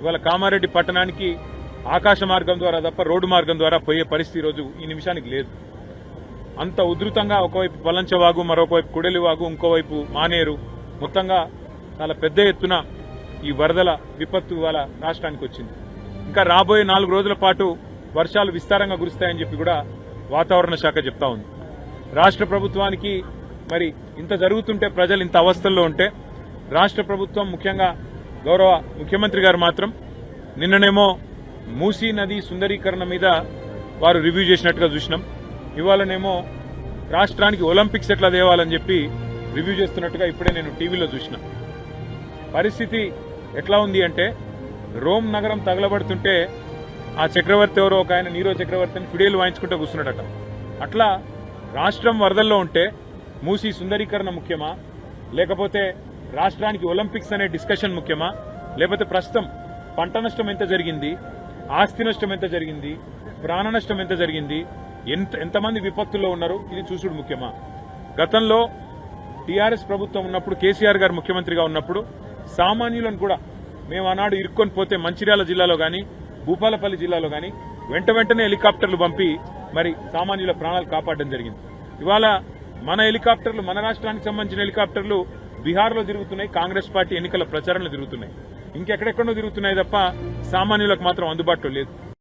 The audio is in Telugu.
ఇవాళ కామారెడ్డి పట్టణానికి ఆకాశ మార్గం ద్వారా తప్ప రోడ్డు మార్గం ద్వారా పోయే పరిస్థితి రోజు ఈ నిమిషానికి లేదు. అంత ఉధృతంగా ఒకవైపు పలంచవాగు, మరొకవైపు కుడలివాగు, ఇంకోవైపు మానేరు, మొత్తంగా చాలా పెద్ద ఎత్తున ఈ వరదల విపత్తు ఇవాళ రాష్ట్రానికి వచ్చింది. ఇంకా రాబోయే 4 రోజుల పాటు వర్షాలు విస్తారంగా కురుస్తాయని చెప్పి కూడా వాతావరణ శాఖ చెప్తా ఉంది. రాష్ట్ర ప్రభుత్వానికి మరి ఇంత జరుగుతుంటే, ప్రజలు ఇంత అవస్థల్లో ఉంటే, రాష్ట్ర ప్రభుత్వం ముఖ్యంగా గౌరవ ముఖ్యమంత్రి గారు మాత్రం నిన్ననేమో మూసీ నది సుందరీకరణ మీద వారు రివ్యూ చేసినట్టుగా చూసినాం. ఇవాళనేమో రాష్ట్రానికి ఒలింపిక్స్ ఎట్లా తేవాలని చెప్పి రివ్యూ చేస్తున్నట్టుగా ఇప్పుడే నేను టీవీలో చూసిన. పరిస్థితి ఎట్లా ఉంది అంటే, రోమ్ నగరం తగలబడుతుంటే ఆ చక్రవర్తి ఎవరో ఒక ఆయన నీరో చక్రవర్తిని ఫిడేలు వాయించుకుంటూ కూర్చున్నాడట. అట్లా రాష్ట్రం వరదల్లో ఉంటే మూసీ సుందరీకరణ ముఖ్యమా, లేకపోతే రాష్ట్రానికి ఒలింపిక్స్ అనే డిస్కషన్ ముఖ్యమా, లేకపోతే ప్రస్తుతం పంట నష్టం ఎంత జరిగింది, ఆస్తి నష్టం ఎంత జరిగింది, ప్రాణ నష్టం ఎంత జరిగింది, ఎంతమంది విపత్తుల్లో ఉన్నారు, ఇది చూసుడు ముఖ్యమా? గతంలో టీఆర్ఎస్ ప్రభుత్వం ఉన్నప్పుడు, కేసీఆర్ గారు ముఖ్యమంత్రిగా ఉన్నప్పుడు సామాన్యులను కూడా మేము ఆనాడు ఇరుక్కొని పోతే మంచిర్యాల జిల్లాలో గాని, భూపాలపల్లి జిల్లాలో గాని వెంటనే హెలికాప్టర్లు పంపి మరి సామాన్యుల ప్రాణాలు కాపాడడం జరిగింది. ఇవాళ మన హెలికాప్టర్లు, మన రాష్ట్రానికి సంబంధించిన హెలికాప్టర్లు బీహార్లో తిరుగుతున్నాయి, కాంగ్రెస్ పార్టీ ఎన్నికల ప్రచారంలో తిరుగుతున్నాయి, ఇంకెక్కడెక్కడో తిరుగుతున్నాయి తప్ప సామాన్యులకు మాత్రం అందుబాటులో లేదు.